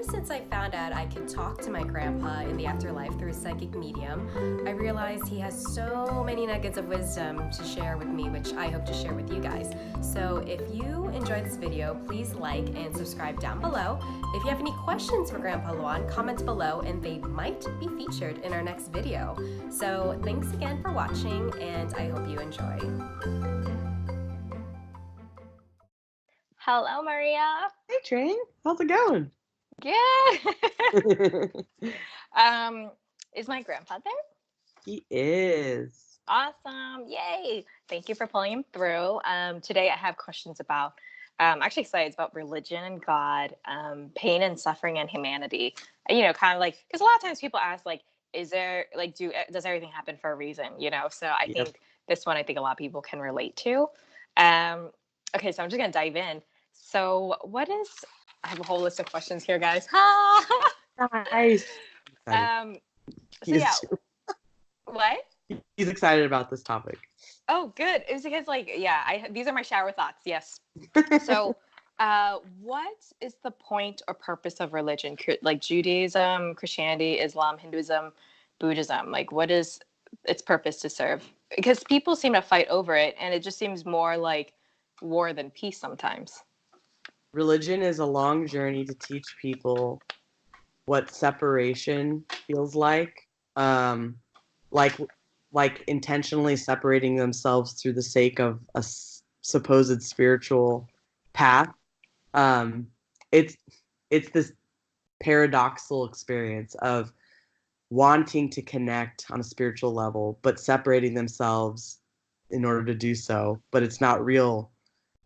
since I found out I could talk to my grandpa in the afterlife through a psychic medium, I realized he has so many nuggets of wisdom to share with me, which I hope to share with you guys. So if you enjoyed this video, please like and subscribe down below. If you have any questions for Grandpa Luan, comment below and they might be featured in our next video. So thanks again for watching, and I hope you enjoy. Hello, Maria. Hey, Train. How's it going? Good. Is my grandpa there? He is. Awesome. Yay. Thank you for pulling him through. Today I have questions about, actually it's about religion and God, pain and suffering and humanity. You know, kind of like, because a lot of times people ask, like, is there, like, does everything happen for a reason? You know, so I think this one, I think a lot of people can relate to. Okay, so I'm just going to dive in. So I have a whole list of questions here, guys. Nice. What? He's excited about this topic. Oh, good. It was because, these are my shower thoughts. Yes. So, what is the point or purpose of religion? Like Judaism, Christianity, Islam, Hinduism, Buddhism. Like, what is its purpose to serve? Because people seem to fight over it, and it just seems more like war than peace sometimes. Religion is a long journey to teach people what separation feels like intentionally separating themselves through the sake of a supposed spiritual path. It's this paradoxical experience of wanting to connect on a spiritual level, but separating themselves in order to do so. But it's not real.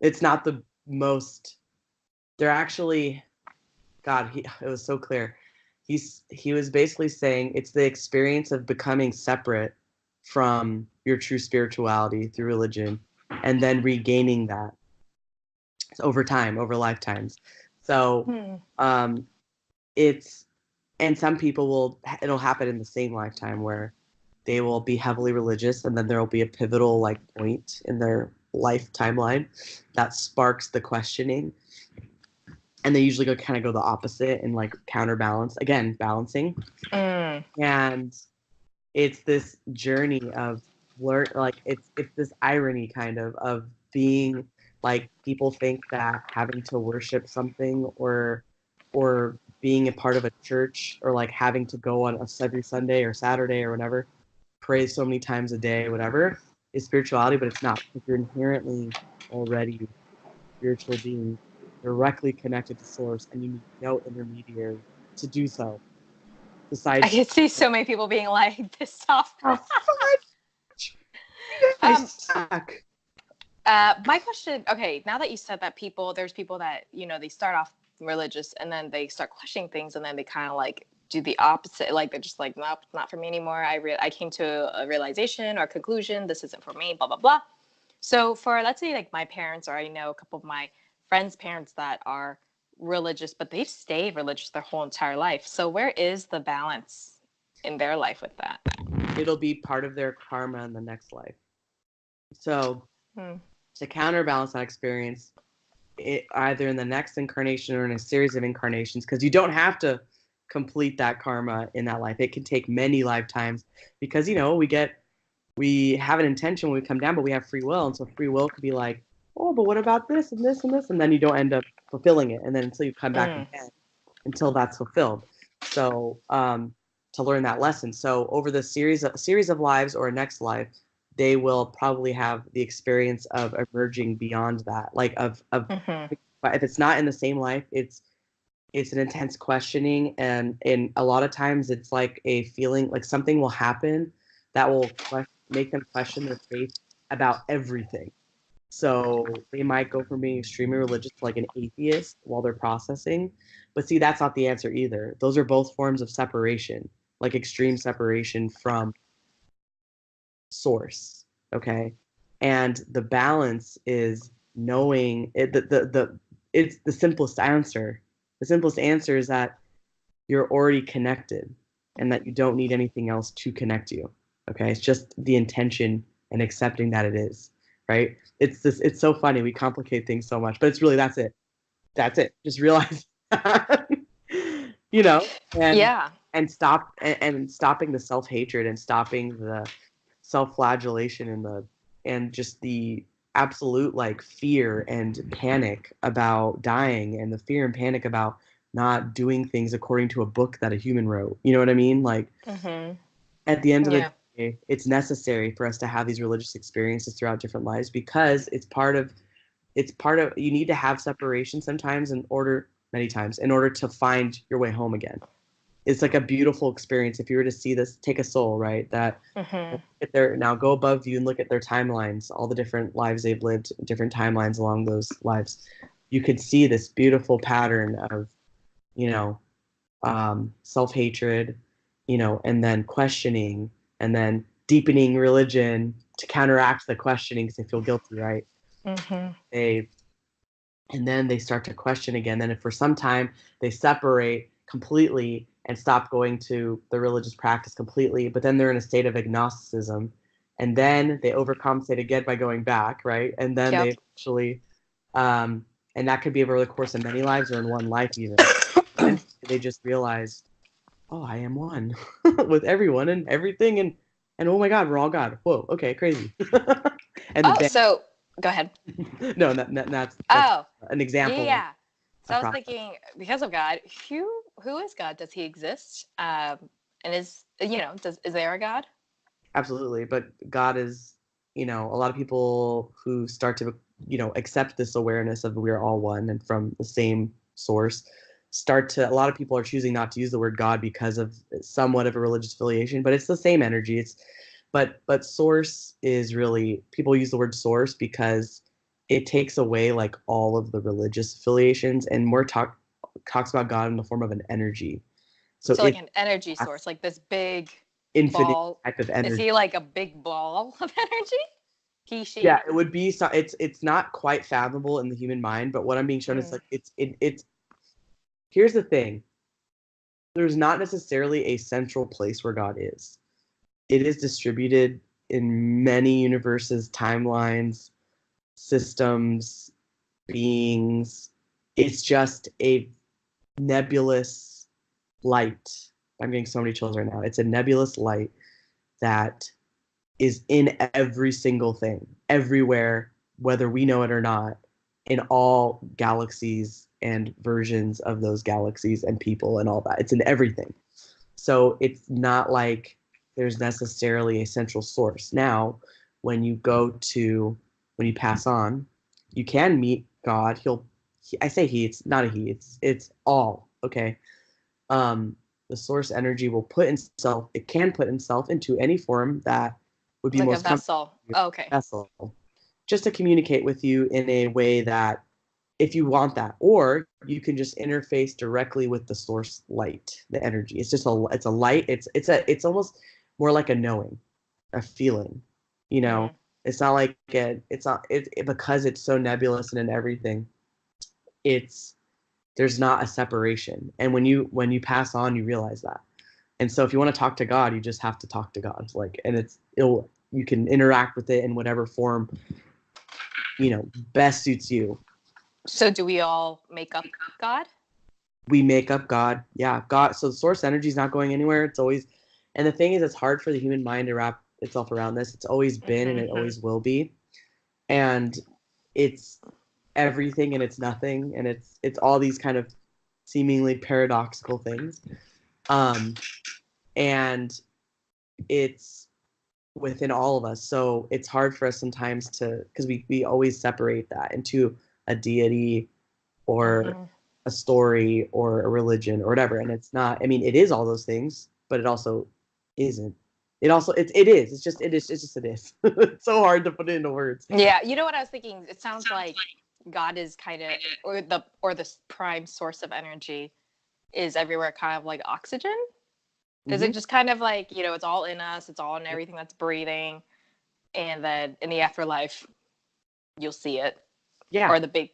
It's not the most. They're actually, God, it was so clear. He was basically saying it's the experience of becoming separate from your true spirituality through religion, and then regaining that over time, over lifetimes. So, and some people it'll happen in the same lifetime where they will be heavily religious, and then there will be a pivotal point in their life timeline that sparks the questioning. And they usually go the opposite and counterbalance, again, balancing. And it's this journey of it's this irony of being people think that having to worship something or being a part of a church or having to go on every Sunday or Saturday or whatever, pray so many times a day, whatever, is spirituality, but it's not. If you're inherently already spiritual being, directly connected to source, and you need no intermediary to do so. Besides, I can see so many people being like, this stuff. My question, okay, now that you said that there's people that, they start off religious and then they start questioning things and then they kind of do the opposite. They're just nope, not for me anymore. I came to a realization or a conclusion. This isn't for me, blah, blah, blah. So for, let's say my parents, or I know a couple of my friends' parents that are religious, but they've stayed religious their whole entire life. So where is the balance in their life with that? It'll be part of their karma in the next life. So to counterbalance that experience, either in the next incarnation or in a series of incarnations, because you don't have to complete that karma in that life. It can take many lifetimes because, we have an intention when we come down, but we have free will. And so free will could be oh, but what about this and this and this? And then you don't end up fulfilling it. And then until you come back again, until that's fulfilled. So to learn that lesson. So over the series of lives or a next life, they will probably have the experience of emerging beyond that. If it's not in the same life, it's an intense questioning. And a lot of times it's a feeling something will happen that will make them question their faith about everything. So they might go from being extremely religious to an atheist while they're processing. But see, that's not the answer either. Those are both forms of separation, extreme separation from source. Okay. And the balance is knowing it. It's the simplest answer. The simplest answer is that you're already connected and that you don't need anything else to connect you. Okay. It's just the intention and accepting that it is. Right? It's so funny. We complicate things so much, but it's really, that's it. Just realize that. you know, and Yeah. stopping the self-hatred and stopping the self-flagellation and just the absolute like fear and panic about dying and the fear and panic about not doing things according to a book that a human wrote. You know what I mean? Like at the end of the day, it's necessary for us to have these religious experiences throughout different lives because it's part of you need to have separation sometimes many times in order to find your way home again. It's like a beautiful experience if you were to see this, take a soul, right? That now go above you and look at their timelines, all the different lives they've lived, different timelines along those lives. You could see this beautiful pattern of, self-hatred, and then questioning, and then deepening religion to counteract the questioning because they feel guilty, right? They and then they start to question again. Then if for some time they separate completely and stop going to the religious practice completely, but then they're in a state of agnosticism, and then they overcompensate again by going back, right? And then they actually, and that could be over the course of many lives or in one life even. And they just realized, oh, I am one with everyone and everything, and oh my God, we're all God. Whoa, okay, crazy. And so go ahead. No, that's an example. Yeah. So I was thinking, because of God, who is God? Does he exist? And is there a God? Absolutely, but God is, a lot of people who start to, accept this awareness of we're all one and from the same source, a lot of people are choosing not to use the word God because of somewhat of a religious affiliation, but it's the same energy. But source is really, people use the word source because it takes away like all of the religious affiliations and more talks about God in the form of an energy. So like an energy source, like this big infinite ball. type of energy. Is he like a big ball of energy? She. Yeah, it would be. So it's not quite fathomable in the human mind, but what I'm being shown is like it's. Here's the thing. There's not necessarily a central place where God is. It is distributed in many universes, timelines, systems, beings. It's just a nebulous light. I'm getting so many chills right now. It's a nebulous light that is in every single thing, everywhere, whether we know it or not, in all galaxies and versions of those galaxies and people and all that. It's in everything. So it's not like there's necessarily a central source. Now, when you pass on, you can meet God. I say he, it's not a he, it's all, okay? The source energy can put itself into any form that would be like most a vessel. Oh, okay. Vessel. Just to communicate with you in a way that, if you want that, or you can just interface directly with the source light, the energy. It's just it's a light. It's almost more like a knowing, a feeling. It's not like because it's so nebulous and in everything. There's not a separation, and when you pass on, you realize that. And so, if you want to talk to God, you just have to talk to God. And you can interact with it in whatever form best suits you. So do we all make up God? We make up God. Yeah, God. So the source energy is not going anywhere. It's always, and the thing is, it's hard for the human mind to wrap itself around this. It's always been and it always will be. And it's everything and it's nothing. And it's all these kind of seemingly paradoxical things. And it's within all of us. So it's hard for us sometimes because we always separate that into a deity or a story or a religion or whatever. And it's not, I mean, it is all those things, but it also isn't. It is. It's just, it is. It's just, it is. It's so hard to put it into words. Yeah. You know what I was thinking? It sounds like God is kind of, or the prime source of energy is everywhere, kind of like oxygen. Is it just kind of like, it's all in us, it's all in everything that's breathing, and then in the afterlife, you'll see it. Yeah. Or the big.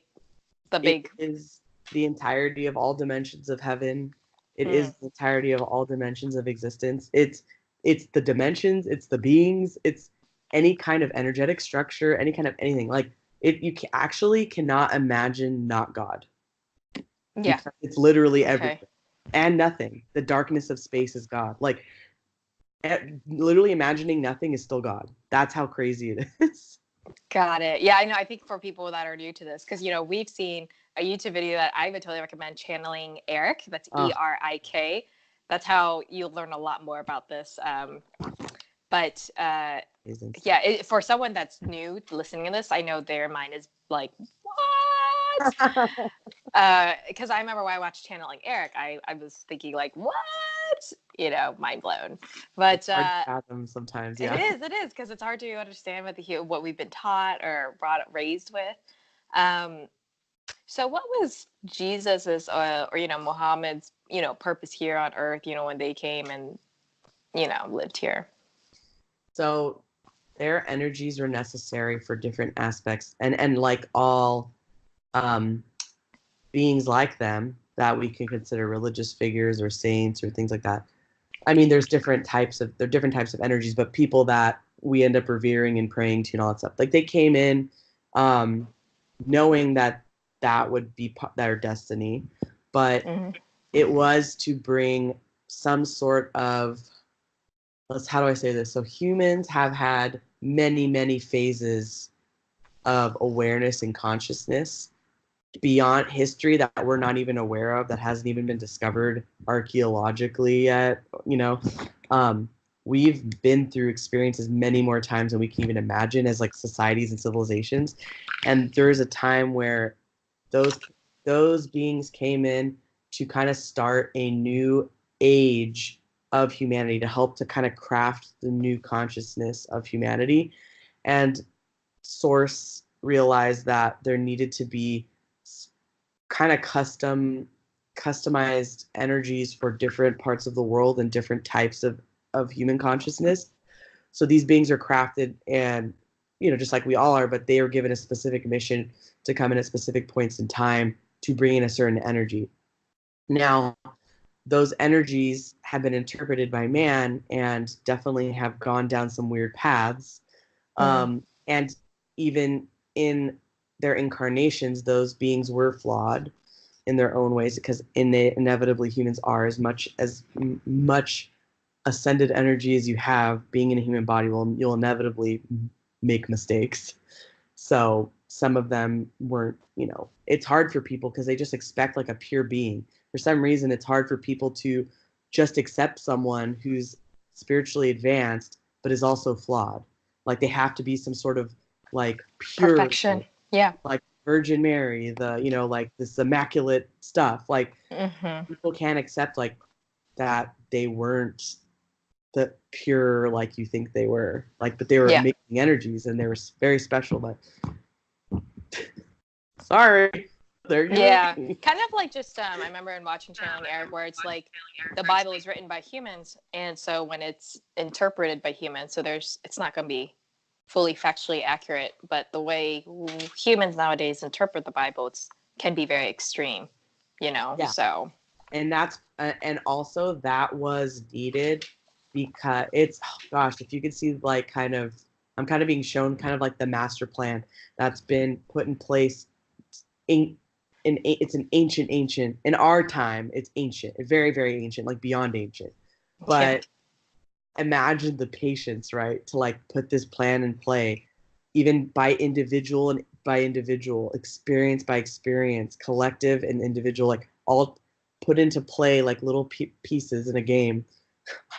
It is the entirety of all dimensions of heaven. It is the entirety of all dimensions of existence. It's the dimensions, it's the beings, it's any kind of energetic structure, any kind of anything. Like you actually cannot imagine not God. Yeah. Because it's literally everything. and nothing. The darkness of space is God. Like literally imagining nothing is still God. That's how crazy it is. Got it. Yeah, I know. I think for people that are new to this, because we've seen a YouTube video that I would totally recommend, channeling Eric. That's Erik. That's how you'll learn a lot more about this. But yeah, for someone that's new listening to this, I know their mind is like, what? Because I remember when I watched channeling Eric, I was thinking like, what? Mind blown. But it's hard to fathom sometimes. Yeah, it is, because it's hard to understand what we've been taught or raised with. So what was Jesus's or Muhammad's purpose here on earth, when they came and lived here? So their energies are necessary for different aspects, and like all beings like them that we can consider religious figures or saints or things like that. I mean, there's different types of energies, but people that we end up revering and praying to and all that stuff. Like they came in knowing that would be their destiny, but it was to bring some sort of, how do I say this? So humans have had many, many phases of awareness and consciousness beyond history that we're not even aware of, that hasn't even been discovered archaeologically yet. We've been through experiences many more times than we can even imagine as like societies and civilizations. And there is a time where those beings came in to kind of start a new age of humanity, to help to kind of craft the new consciousness of humanity. And Source realized that there needed to be kind of customized energies for different parts of the world and different types of human consciousness. So these beings are crafted, and just like we all are, but they are given a specific mission to come in at specific points in time to bring in a certain energy. Now, those energies have been interpreted by man and definitely have gone down some weird paths. And even in their incarnations, those beings were flawed in their own ways, because inevitably humans are, as much ascended energy as you have, being in a human body, you'll inevitably make mistakes. So some of them weren't, it's hard for people because they just expect like a pure being. For some reason, it's hard for people to just accept someone who's spiritually advanced but is also flawed. Like they have to be some sort of like pure perfection. Yeah. Like Virgin Mary, like this immaculate stuff. Like people can't accept like that they weren't the pure like you think they were. Like, but they were amazing energies and they were very special. But sorry. Yeah, kind of like just I remember in watching channeling Eric, where it's like the Bible is written by humans, and so when it's interpreted by humans, so it's not going to be fully factually accurate, but the way humans nowadays interpret the Bible can be very extreme, so. And that's and also that was needed because it's, oh gosh, if you could see like I'm kind of being shown kind of like the master plan that's been put in place it's an ancient in our time. It's ancient, very, very ancient, like beyond ancient. But imagine the patience, right, to like put this plan in play, even by individual, experience by experience, collective and individual, like all put into play like little pieces in a game.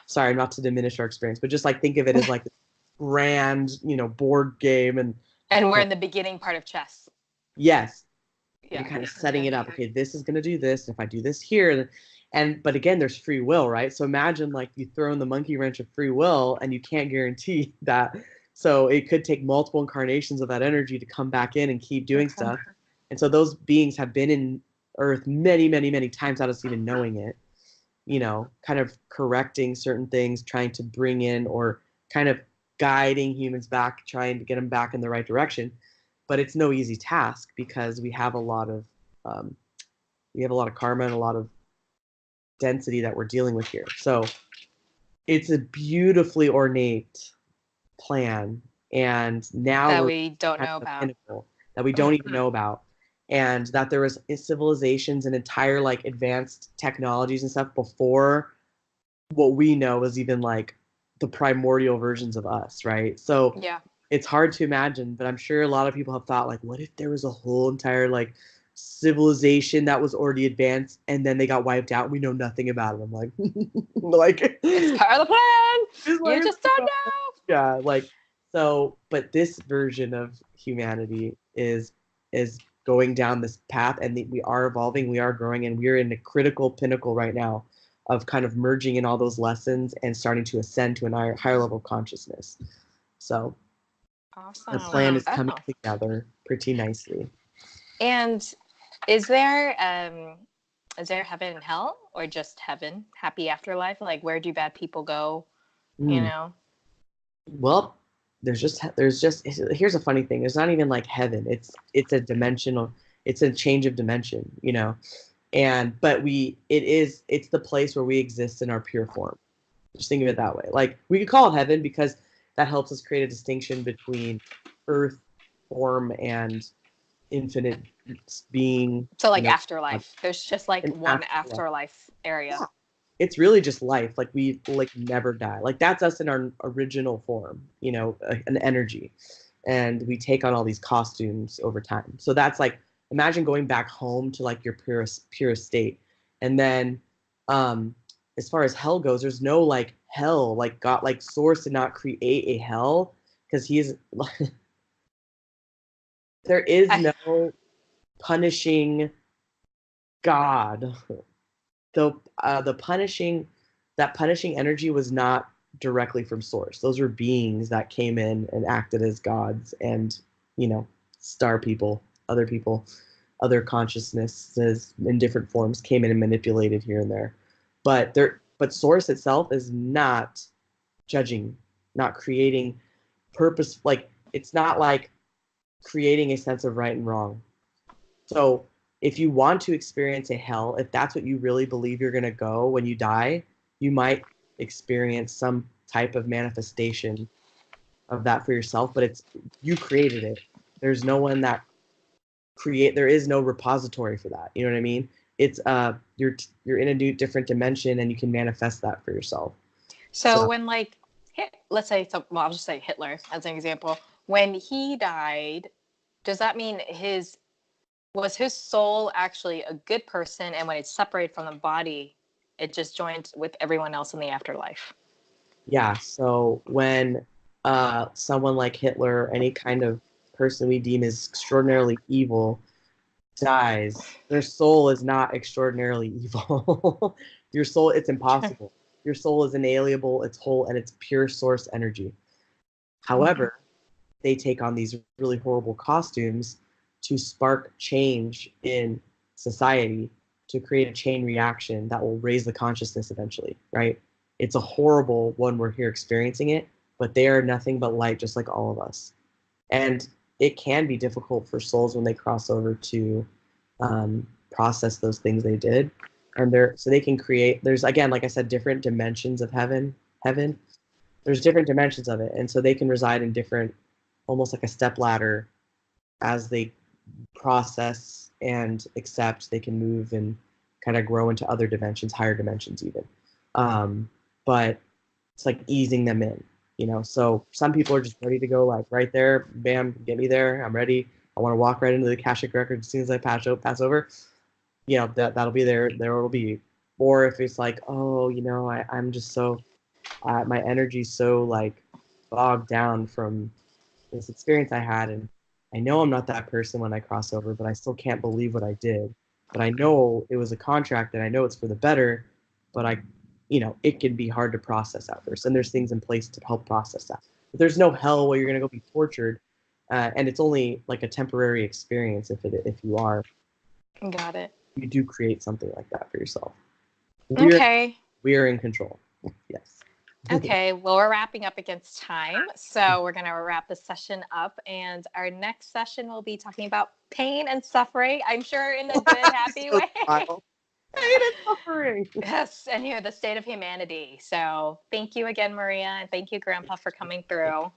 Sorry, not to diminish our experience, but just like think of it as like grand, board game, and we're in the beginning part of chess. Yes. You're kind of setting it up. Okay, this is going to do this. If I do this here, but again, there's free will, right? So imagine like you throw in the monkey wrench of free will and you can't guarantee that. So it could take multiple incarnations of that energy to come back in and keep doing stuff. And so those beings have been in Earth many, many, many times without us even knowing it, kind of correcting certain things, trying to bring in or kind of guiding humans back, trying to get them back in the right direction. But it's no easy task because we have a lot of karma and a lot of density that we're dealing with here. So it's a beautifully ornate plan, and now that we don't know about. That we don't even know about. and that there was civilizations and entire like advanced technologies and stuff before what we know was even like the primordial versions of us, right? So Yeah. it's hard to imagine, but I'm sure a lot of people have thought like, what if there was a whole entire like civilization that was already advanced and then they got wiped out and we know nothing about them? Like, like It's part of the plan. it's You like, just don't know. yeah, like so. But this version of humanity is going down this path, and we are evolving, we are growing, and we're in a critical pinnacle right now of kind of merging in all those lessons and starting to ascend to a higher level of consciousness. So Awesome. the plan is coming Oh. together pretty nicely. And is there heaven and hell, or just heaven, happy afterlife? Like, where do bad people go? You know? Well, there's just here's a funny thing. There's not even like heaven. It's a dimensional. It's a change of dimension, you know. And but it's the place where we exist in our pure form. Just think of it that way. Like we could call it heaven because that helps us create a distinction between earth form and infinite being. So like You know, afterlife. There's just like an one afterlife area. Yeah. It's really just life. Like we like never die. Like that's us in our original form, you know, an energy. And we take on all these costumes over time. So that's like imagine going back home to like your purest state. And then as far as hell goes, there's no like hell, like God, like source did not create a hell because he's there is no punishing God. The punishing energy was not directly from source. Those were beings that came in and acted as gods, and you know, star people, other consciousnesses in different forms came in and manipulated here and there. But source itself is not judging, not creating purpose. Like it's not like creating a sense of right and wrong. So if you want to experience a hell, if that's what you really believe you're going to go when you die, you might experience some type of manifestation of that for yourself, but it's you created it. There's no one that there is no repository for that. You know what I mean? It's you're in a new different dimension and you can manifest that for yourself. So when like let's say I'll just say Hitler as an example. When he died, does that mean was his soul actually a good person, and when it's separated from the body, it just joined with everyone else in the afterlife? Yeah. So when someone like Hitler, any kind of person we deem as extraordinarily evil, dies, their soul is not extraordinarily evil. Your soul, it's impossible. Your soul is inalienable, it's whole, and it's pure source energy. However, they take on these really horrible costumes to spark change in society, to create a chain reaction that will raise the consciousness eventually, right? It's a horrible one we're here experiencing it, but they are nothing but light, just like all of us. And it can be difficult for souls when they cross over to process those things they did. And so they can create, there's again, like I said, different dimensions of heaven. There's different dimensions of it. And so they can reside in different, almost like a step ladder as they process and accept, they can move and kind of grow into other dimensions, higher dimensions even. But it's like easing them in, you know. So some people are just ready to go like right there, bam, get me there, I'm ready. I want to walk right into the Akashic record as soon as I pass over. You know, that'll be there. There will be. Or if it's like, oh, you know, I'm just so my energy's so like bogged down from this experience I had, and I know I'm not that person when I cross over, but I still can't believe what I did. But I know it was a contract, and I know it's for the better. But it can be hard to process at first, and there's things in place to help process that. But there's no hell where you're gonna go be tortured, and it's only like a temporary experience if you are. Got it. You do create something like that for yourself. Okay. We are in control. Yes. Okay, well, we're wrapping up against time, so we're going to wrap the session up, and our next session will be talking about pain and suffering, I'm sure in a good, happy way. Pain and suffering. Yes, and the state of humanity. So thank you again, Maria, and thank you, Grandpa, for coming through.